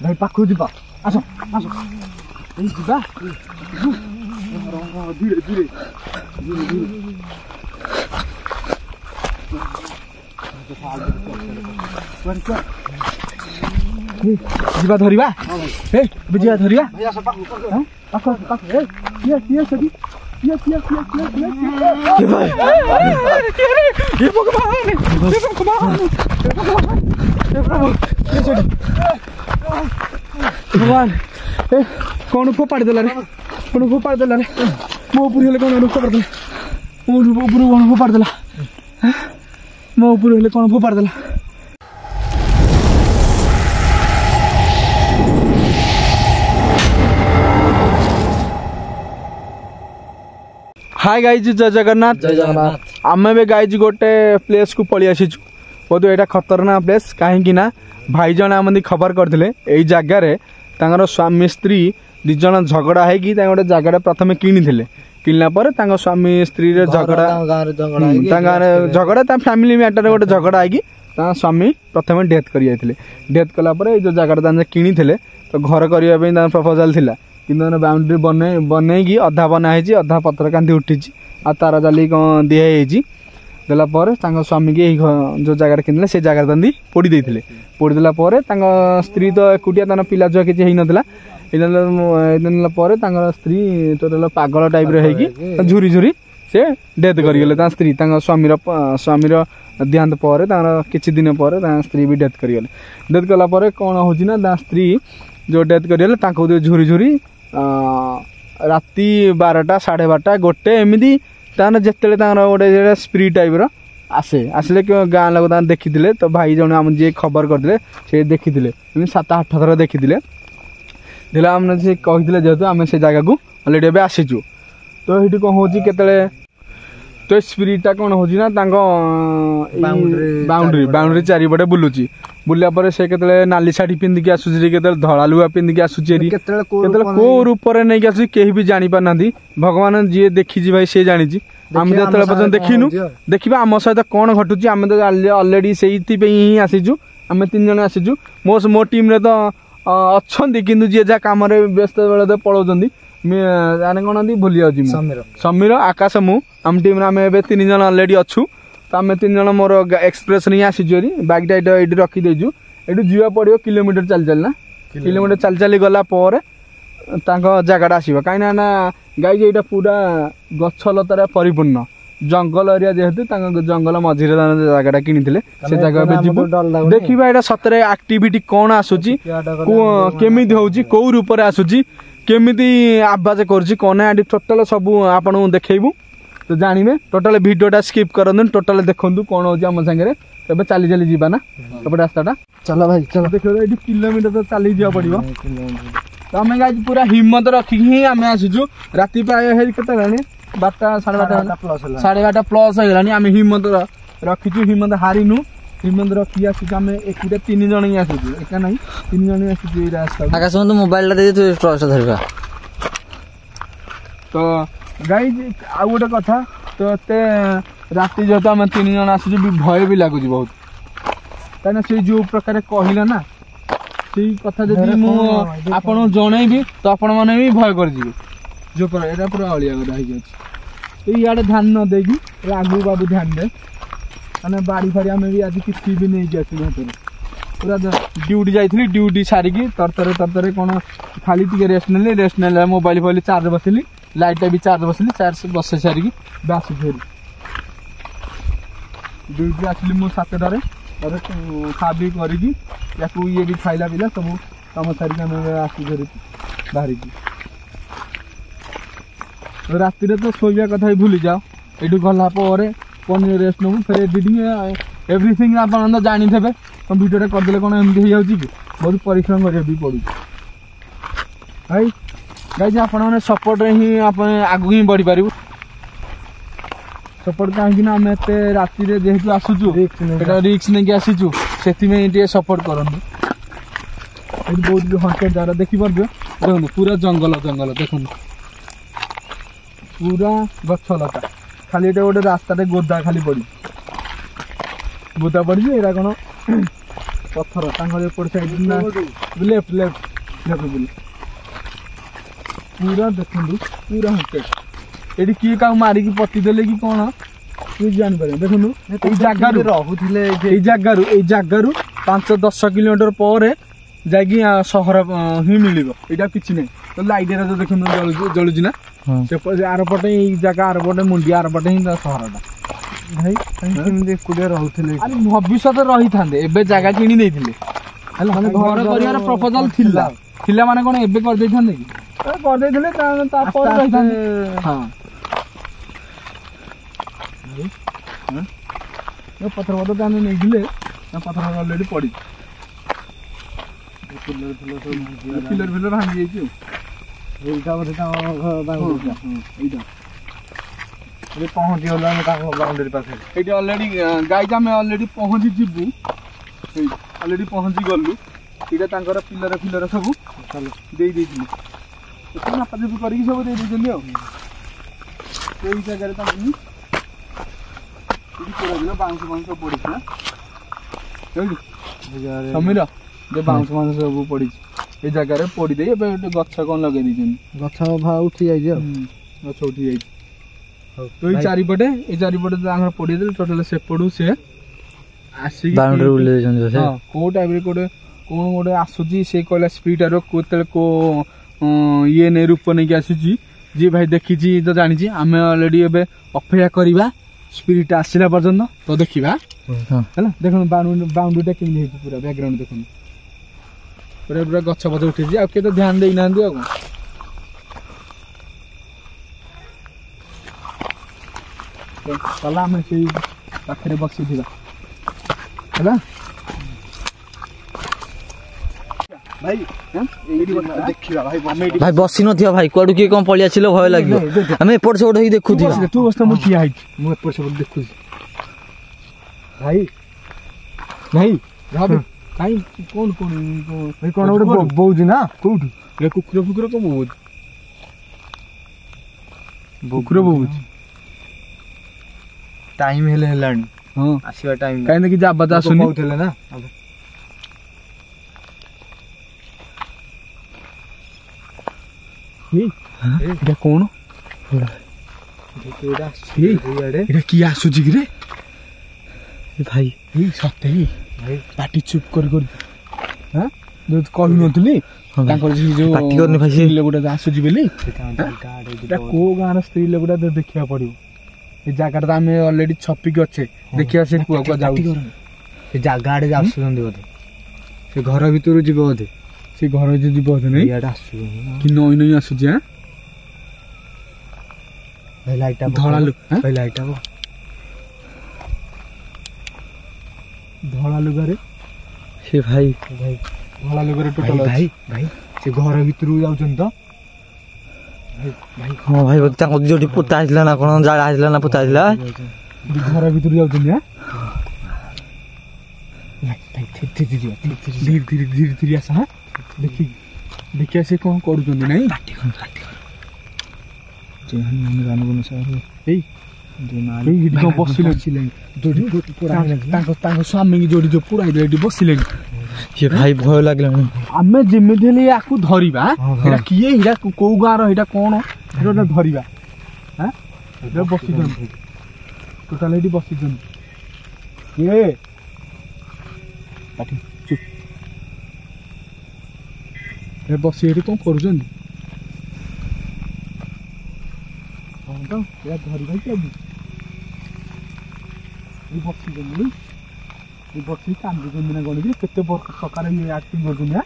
भाई पाखु दिबा आसो आसो एई दिबा धीरे धीरे धीरे धीरे ଯିବା ଧରିବା ଏ ଯିବା ଧରିବା ପାଖ ପାଖ ଏ କିଏ କିଏ ସେଠି କିଏ କିଏ କିଏ କିଏ କିଏ କିଏ ଭଗବାନ भगवान ए कौन फोपाड़ी देला रे कौन फोपाड़ी देला रे मो ऊपर हेले कौन फोपाड़ी देला मो ऊपर कौन फोपाड़ी देला मो ऊपर हेले कौन फोपाड़ी देला हाय गाइज जय जगन्नाथ आमे भी गाइज गोटे प्लेस को पळि आसीछु बोधु एटा खतरनाक प्लेस कहीं ना भाई जन आम खबर करते यही जगार तांगर स्वामी स्त्री दी जन झगड़ा है कि गोटे जगह प्रथम किणिले किणला स्वामी स्त्री झगड़ा झगड़ा फैमिली मैटर गोटे झगड़ा है कि स्वामी प्रथम डेथ कर डेथ कलापर जो जगह किणिले तो घर करने प्रपोजाल थिला कि बाउंड्री बन अधा बनाई अधा पत्र कांदी उठी आ तार जाली कौन दिखाई देला स्वामी की जो जगह किनले से जगह दाँदी पोड़ी देते पोड़ी देला स्त्री तो एकुटिया पिला छुआ किसी होता स्त्री टोटल पागल टाइप रही झुरी झुरी से डेथ करगले स्त्री स्वामी देहांत पर किसी दिन पर स्त्री भी डेथ करगले डेथ कलापर कौन हो स्त्री जो डेथ करगले झुरी झुरी राति 12टा 12:30 गोटे एमती जिते गोटे स्पिरिट टाइप आसे आसले गाँ लोग देखी तो भाई जन आम जी खबर करते से देखी 7-8 थर देखी से कही जेहतु आम से जगह को अलरेडी एवं आसीचु तो ये कौन हो तो स्पिरिटा कौन हो बाउंड्री बाउंड्री चारिपटे बुलूची बुलिया पर से केतले नाली शाढ़ी पिंधिकी आसूची केतले धड़ा लुगा पिंधिकी आसूची कौ रूप नहीं आसूची केही भी जानी पारना भगवान जी देखी भाई से जानी आम जो पर्यटन देखीनु देखा आम सहित कौन घटुची आम तो अलरेडी से ही आसीचु आम 3 जन आसीचु मो टीम रे तो अच्छा किंतु जी जहाँ कम व्यस्त बेले पलाउंट जाने कौन भूली जाऊँ समीर आकाश मु आम टीम आम 3 जन अलरेडी अच्छु तो आम 3 जन मोर एक्सप्रेस नहीं आसीचु बैग टाइट ये रखीदेचु ये जीवा पड़ो किलोमीटर चली चलना किलोमीटर चली चली गला जगह आसो कहीं गाई ये पूरा गछलतार परिपूर्ण जंगल एरिया जेहेतु जंगल मझे जगह किणिले से जगह देखा यहाँ सतरे एक्टिविटी कौन आसूची केमी होची कौ रूप आसूची केमी आवाज कौन ये टोटाल सब आपन देखू तो जानवे टोटाल भिडियोटा स्किप करते टोटाल देखु कौन हो सागे तब चली चली जावा ना एपटे रास्ता चलो भाई चलो देख ये किलोमीटर तो चली जा पड़ो तो आम गाई पूरा हिम्मत रखिक ही आम आसीचु राति प्राय के 12:30 12:30 प्लस हो गलानी आम हिम्मत रखीचु हिम्मत हारिनु हिम्मत रखी आसीचु आम एक 3 जन ही आसीचु एका नहीं 3 जन आसीचु रास्ता आकाश तो मोबाइल धरवा तो गाई आउ गोटे कथा तो एते राति जेहतु आम 3 जन आसीचु भय भी लगुच बहुत कहीं से जो प्रकार कहला ना से कथा जब आपन जनईबी तो आपण मैंने भी भय कर जो पूरा पूरा अलिया गदा इे ध्यान न देगी आगू बाबू ध्यान दे मैंने बाड़ी फाड़ी आम भी आज किसी भी नहीं आसू पूरा ड्यूटी जाइली ड्यूटी सारिकी तरतरे कौन खाली टे रेस्ट ने मोबाइल फोबाइल चार्ज बसली लाइटा भी चार्ज बसली चार्ज बसई सारिकी आसू फेरी ड्यूटी आसली मु 7टारे खा पी करी ये भी खाइला पिला सब कम सारिक आसू फेरी बाहर राति तो शोया कथा ही भूली जाओ ये गला कौन रेस्ट नबू फिर एडिटिंग एवरीथिंग आप जानी थे तुम भिडियो करदे कौन एमती हो जाऊँगी कि बहुत परिश्रम करा पड़ू भाई गाइज आप सपोर्ट ही आप आगू ही बढ़ी पारू सपोर्ट कहीं आम एत राति जेहेतु आसुचु रिक्स नहीं आसीचु से सपोर्ट करूँ बहुत हंटेड जगह देखिपार देखो पूरा जंगल जंगल देखो पूरा गछलता खाली गोटे रास्ता गोदा खाली पड़ी गोदा पड़ी एरा कौन पत्थर एपट साइड लेफ्ट लेफ्ट लेफ्ट बुले पूरा देखु पूरा हंटेड ये किए क्या मारिकी पतिदेले कि कौन किए जापर देखु ये जगार 5-10 किलोमीटर पर जाकि सहर ही मिल यहाँ कि नहीं तो लाइट जो देखो जलुची ना आर पटे जगह आर पटे मुंडी आर पटे ही सहरटा भाई एकुटिया रोले भविष्य रही था जगह किणी घर कर प्रपोजाल थिला माने कौन एबे कर दे थांदे कि कर दे थिले ता पर रही थांदे हां हां ये पत्थर पत्थर काने नै दिले ना पत्थर ऑलरेडी पड़ी पिलर भांगी जाई एटा बोले ता एटा ये पहुंच गला बाउंड्री पास एटा ऑलरेडी गाइस हम ऑलरेडी पहुंची जिबू ऑलरेडी पहुंची गलु इटा तांकर पिलर सब चलो दे देथिले तो नापा जब करी सब दे देथिले हो एई जगह रे तांनी इडी पूरा दिन बांस पड़ी ना एडी समीर जे बांस सब पड़ी ए जगह रे पड़ी दे एबे गछ कोन लगे दिजन गछ भा उठी जाई जे गछ उठी जाई तो ई चारि पटे तांकर पड़ी दे टोटल से पडू से आसी बाउंड्री उले जन से हां को टाइप रे कोडे कोन गोटे आसुची से कहला स्पीड आरो कोते को ये ने रूप नै के आसुची जी भाई देखि जी तो जानि छी हमें ऑलरेडी एबे अपेक्षा करबा स्पिरिट आसिला पर्यंत तो देखिबा हैला देखन बाउंड्रीटा केमि हे पूरा बैकग्राउंड देखन पूरा गछ बछ उठी जी आ के तो ध्यान देई ना दियो चला हमें से पाखरे बक्सी दिबा हैला भाई भाई बसी न भाई कुआडू किए कम पळिया छिलो भय लागियो हमें एपट से ही देखु थी तू बस्ता मु किया मु एपट से देखु भाई भाई राब काई कोन भाई कोन ओडे बौज ना कोठी ए कुकुर को बौज कुकुर बौज टाइम हेले हेलानी हां आसीबा टाइम काई न कि जा बता सुनी बहुतले ना एटा कोन एटा की आसुची रे भाई ए सते भाई पाटी चुप कर हां जो कहू नथली तांकर जो पाटी करने भाई स्त्री लोगटा आसुची बेली एटा को गार स्त्री लोगटा देखिया पड़ियो ए जागार हम ऑलरेडी छपिक अच्छे देखिया से कुआ को जाउ ए जागा आडे आसुचंदी बोधे से घर भीतर जीव बोधे से घर जे जीव बोधे नै याडा आसु कि नई आसुची हां भाई लाइटा धळा लुक भाई लाइटा धळा लुगारे से भाई धळा लुगारे टोटल भाई से घर भीतर जाउछन तो भाई हां भाई बता जोडी पुता आइला ना कोन जाडा आइला ना पुता आइला घर भीतर जाउछन या भाई धीरे आसा देखि से कोन करूछन नै पाटी गान स्वामी की जोड़ी जो पूरा बसिले ये भाई भय लगला आम जमी धरवा किए कौ गाँव रहा कौन धरवा बसी टोटाल बसी ये चुप बसी कौन कर बक्सी कांदी ना गण के सकाल ये एक्टिंग कर गले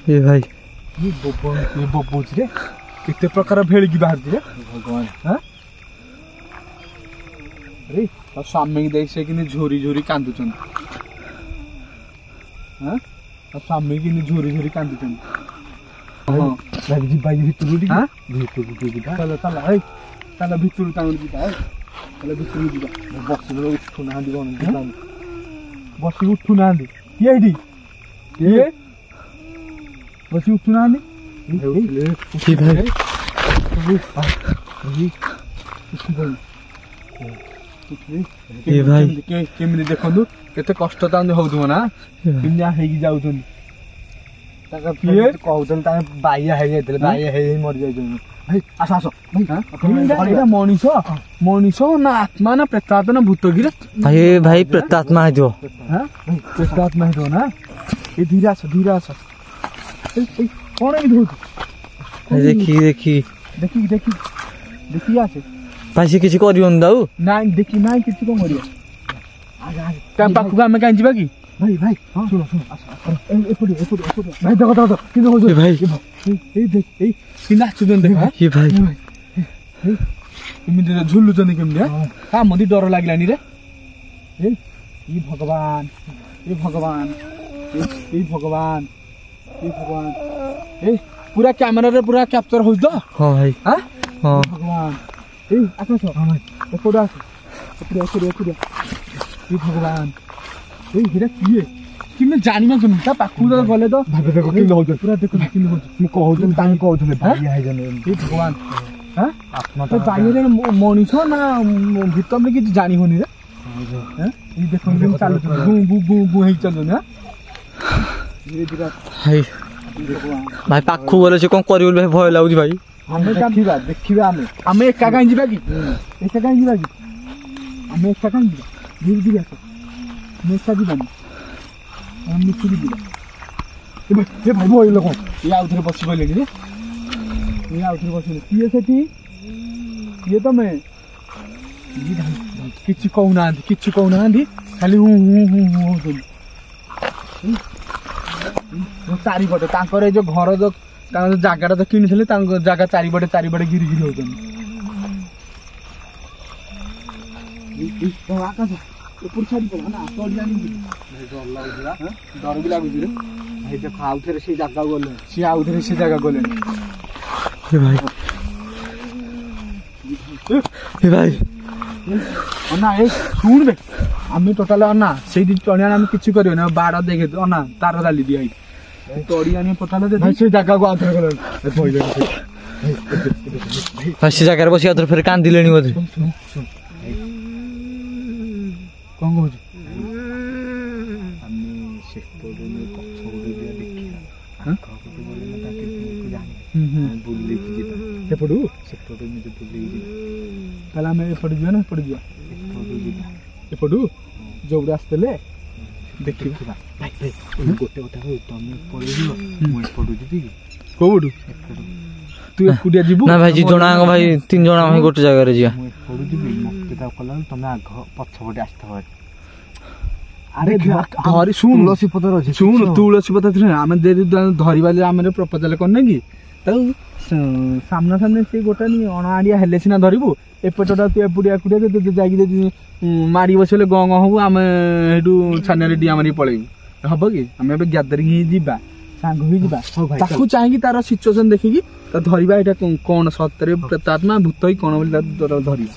भाई ये बबोच रे केते प्रकार भेळकी बाहर रे भगवान हां अरे तो स्वामी की देख से कि झोरी झोरी कांदुचन हां तो स्वामी की झोरी कांदुचन हां लाग जी बाई भितरु दी हां भितरु दी चल चल ए चल भितरु ताउन दी ହେଲେ ଭିତରକୁ ଯିବା ବସିଲେ ଉଠୁନାହାନ୍ତି କଣ ବସି ଉଠୁନାହାନ୍ତି କିଏ ଏଇଠି କିଏ ବସି ଉଠୁନାହାନ୍ତି କେମିତି ଦେଖନ୍ତୁ କେତେ କଷ୍ଟ ତାଙ୍କୁ ହଉଥିବ ନା କେମିତିଆ ହେଇକି ଯାଉଛନ୍ତି କିଏ କହୁଛନ୍ତି ତାଙ୍କ ବାଇଆ ହେଇଯାଇଥିଲେ ବାଇଆ ହେଇ ମରି ଯାଇଛନ୍ତି ଭାଇ ଆସ ଆସ ମଣିଷ ମଣିଷ ନା ଆତ୍ମା ନା ପ୍ରେତାତ୍ମା ନା ଭୂତ କିରେ ଭାଇ ଭାଇ ପ୍ରେତାତ୍ମା ହେଇଥିବ ପ୍ରେତାତ୍ମା ହେଇଥିବ ନା ଏ ଧୀରେ ଆସ କଣ ଏମିତି ହଉଛି ଦେଖିକି ଆସେ ଭାଇ ସେ କିଛି କରିବନି ତାଉ ନାଇଁ ନାଇଁ କିଛି କଣ କରିବା ତା ପାଖକୁ ଆମେ କାହିଁ ଯିବା କି ଭାଇ ଭାଇ ଶୁଣ ଏପଟେ ଭାଇ ଦେଖ କିନ୍ତୁ ହଉଛି ଭାଇ ନାଚୁଛନ୍ତି ଭାଇ ଏମିତି ଝୁଲୁଛନ୍ତି କେମିତି କାମନ୍ତି ଡର ଲାଗିଲାନି ରେ ଭଗବାନ ପୁରା କ୍ୟାମେରାରେ ପୁରା କ୍ୟାପଚର ହଉଛି ତ ହଁ ଭାଇ ଭଗବାନ ଆକାଶ ଏପଟେ ଆସ ଭଗବାନ ଏଇଟା କିଏ କିନ୍ତୁ ଜାଣିବା କେମିତି ତା ପାଖକୁ ଗଲେ ତ ପୁରା ଦେଖୁଛି କିନ୍ତୁ ମୁଁ କହୁଥିଲି ତାଙ୍କୁ କହୁଥିଲେ ଭଗବାନ ବାଇରେ ମଣିଷ ନା ଭୂତ ଆମେ କିଛି ଜାଣି ହଉନି ରେ ଦେଖନ୍ତୁ ଚାଲୁଛନ୍ତି ହେଇକି ଚାଲୁଛନ୍ତି ଭାଇ ପାଖକୁ ଗଲେ ସେ କଣ କରିବ ଭାଇ ଭୟ ଲାଗୁଛି ଭାଇ ଆମେ ଦେଖିବା ଆମେ ଏକା କାହିଁ ଯିବା କି ଆମେ ଏକା କାହିଁ ଯିବା ଧୀରେ ଆସ ଆମେ ଏକା ଯିବାନି ମିଶିକି ଯିବା ଭାଇ ଭଇଲ କଣ ଇଏ ଆଉଥରେ ବସି ପଡ଼ିଲେଣି ରେ କିଏ ସେଠି କିଏ ତମେ କିଛି କହୁନାହାନ୍ତି ଖାଲି ହଉଛନ୍ତି ଚାରିପଟେ ତାଙ୍କର ଏଇ ଯୋଉ ଘର ତାଙ୍କ ଜାଗାଟା ତ କିଣିଥିଲେ ତାଙ୍କ ଜାଗା ଚାରିପଟେ ଘିରି ହଉଛନ୍ତି ଆକାଶ ଏପଟ ଛାଡି ପଡା ଡର ବି ଲାଗୁଛି ରେ ଭାଇ ଦେଖ ଆଉଥରେ ସେଇ ଜାଗାକୁ ଗଲେ ସିଏ ଆଉଥରେ ସେ ଜାଗା ଗଲେଣି ଭାଇ ଅନା ଶୁଣ ବେ ଆମେ ଟୋଟାଲ ଅନା ସେଇଠି ଚଳିଆଣି ଆମେ କିଛି କରିବନି ବାଡ଼ ଦେଖେ ଅନା ତାର ଡାଲି ଦିଆ ହେଇଛି ତଡ଼ିଆଣି ଟୋଟାଲ ସେ ଜାଗାକୁ ଆଉଥରେ ଗଲେଣି ସେ ଜାଗାରେ ବସି ଆଉଥରେ ଫେରେ କାନ୍ଦିଲେଣି ବୋଧେ କଣ କହୁଛୁ ସେପଟୁ ତାହେଲେ ଆମେ ଏପଟେ ଯିବା ନା ଏପଟେ ଯିବା ଏପଟୁ ଯୋଉଠି ଆସିଥିଲେ ଦେଖିବା ଗୋଟେ କଥା କହୁ ତମେ ପଳେଇଯିବ ମୁଁ ଏପଟୁ ଯିବି କି କୋଉଠୁ ତୁ ଏକୁଟିଆ ଯିବୁ ନା ଭାଇ ଜଣା ଭାଇ 3 ଜଣ ଭାଇ ଗୋଟେ ଜାଗାରେ ଯିବା ମୁଁ ଏପଟୁ ଯିବି ମତେ ତା କଲା ତମେ ଆଗ ପଛପଟେ ଆସିଥିବ ଆରେ ଧରି ଶୁଣ ତୁଳସୀ ପତ୍ର ଅଛି ଶୁଣ ତୁଳସୀ ପତ୍ର ଥିଲେ ଆମେ ଧରିବା ଆମେ ପ୍ରପୋଜାଲ କରିନେ କି ତାକୁ ସାମ୍ନା ସାମ୍ନା ସେ ଗୋଟେ ଅଣଆଡ଼ିଆ ହେଲେ ସିନା ଧରିବୁ ଏପଟଟା ତୁ ଏକୁଟିଆ ଯାଇକି ଯଦି ମାରି ବସିଲେ ଗଁ ହବୁ ଆମେ ସେଇଠୁ ଛାନିଆରେ ଡିଆ ମାରିକି ପଳେଇବୁ ହବ କି ଆମେ ଏବେ ଗ୍ୟାଦରିଂ ହେଇ ଯିବା ସାଙ୍ଗ ହେଇ ଯିବା ତାକୁ ଚାହିଁକି ତାର ସିଚୁଏସନ ଦେଖିକି ତା ଧରିବା ଏଇଟା କଣ ସତରେ ପ୍ରେତାତ୍ମା ଭୂତ ହିଁ କଣ ବୋଲି ଧରିବା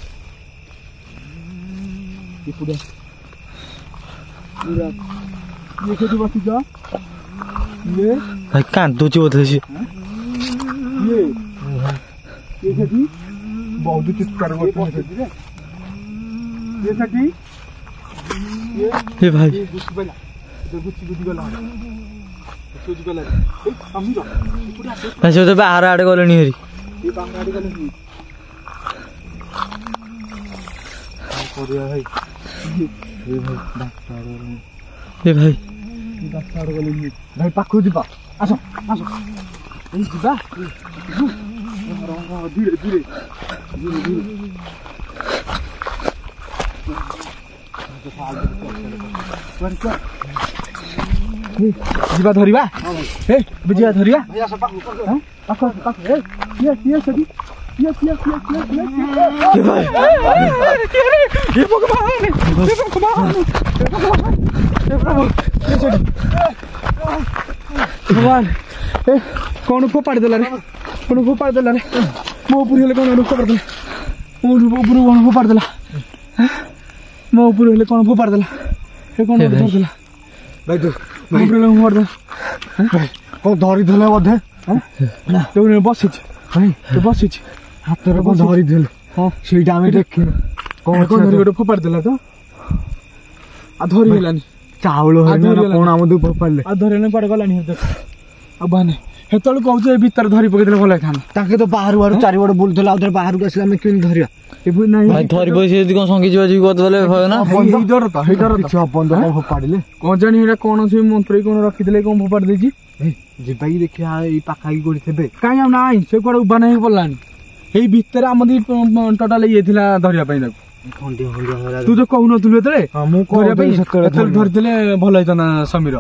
ସେଠି ବସିଛ ଭାଇ କାନ୍ଦୁଛି ବୋଧେ ସିଏ ସେଠି ବହୁତ ଚିତ୍କାର କରୁଛନ୍ତି ଭାଇ ସେ ବୋଧେ ବାହାର ଆଡେ ଗଲେଣି ହେରି ଭାଇ ଭାଇ ପାଖକୁ ଯିବା ଆସ ଯିବା ଧୀରେ ଯିବା ଧରିବା ଯିବା ଧରିବା ଭଗବାନ କଣ ଫୋପାଡ଼ି ଦେଲା ରେ ମୋ ଉପରୁ ହେଲେ କଣ ଫୋପାଡ଼ି ଦେଲା ମୋ ଉପରୁ କଣ ଫୋପାଡ଼ି ଦେଲା ମୋ ଉପରେ ହେଲେ କଣ ଫୋପାଡ଼ି ଦେଲା ଏ କଣ ଗୋଟେ ଧରିଦେଲା ଭାଇ ତୁ ମୋ ଉପରେ ହେଲେ ଫୋପାଡ଼ି ଦେଲା କଣ ଧରିଦେଲେ ବୋଧେ ଯୋଉ ବସିଛି ବସିଛି ହାତରେ କଣ ଧରିଦେଲେ ହଁ ସେଇଟା ଆମେ ଦେଖିନୁ କଣ ଧରି ଗୋଟେ ଫୋପାଡ଼ି ଦେଲା ତ ଆଉ ଧରି ହେଲାନି ଚାଉଳ କଣ ଆମ ଦୁ ଫୋପାଡ଼ିଲେ ଆଉ ଧରି ହେଲାନି କୁଆଡ଼େ ଗଲାନି ଦେଖ ଆଉ ବାହାନେ ସେତେବେଳେ କହୁଛୁ ଏ ଭିତରେ ଧରି ପକେଇଦେଲେ ଭଲ ହେଇଥାନ୍ତା ତାଙ୍କେ ତ ବାହାରୁ ଚାରିପଟେ ବୁଲୁଥିଲା ଆଉ ଥରେ ବାହାରକୁ ଆସିଲେ ଆମେ କେମିତି ଧରିବା ଭାଇ ଧରି ବସି ଯଦି କଣ ସଙ୍ଗୀ ଯିବା ଯିବି କରିଦେଲେ ଭୟ ନା ହେଇ ଡର ତ ହେଇ ଡର କିଛି ହବନି କଣ ଫୋପାଡ଼ିଲେ କଣ ଜାଣି ଏଇଟା କଣ ସେ ମନ୍ତ୍ରୀ କଣ ରଖିଥିଲେ କଣ ଫୋପାଡ଼ି ଦେଇଛି ଯିବା କି ଦେଖିବା ଏଇ ପାଖାପାଖି କୋଉଠି ଥିବେ କାଇଁ ଆଉ ନାହିଁ ସେ କୁଆଡେ ଉବା ନାହିଁ ପଡିଲାଣି ଏଇ ଭିତରେ ଆମ ଟୋଟାଲ ଇଏ ଥିଲା ଧରିବା ପାଇଁ ତାକୁ ତୁ ଯୋଉ କହୁନଥିଲୁ ଏତେବେଳେ ମୁଁ ଧରିବା ପାଇଁ ଏତେବେଳେ ଧରିଥିଲେ ଭଲ ହେଇଥାନ୍ତା ସମୀର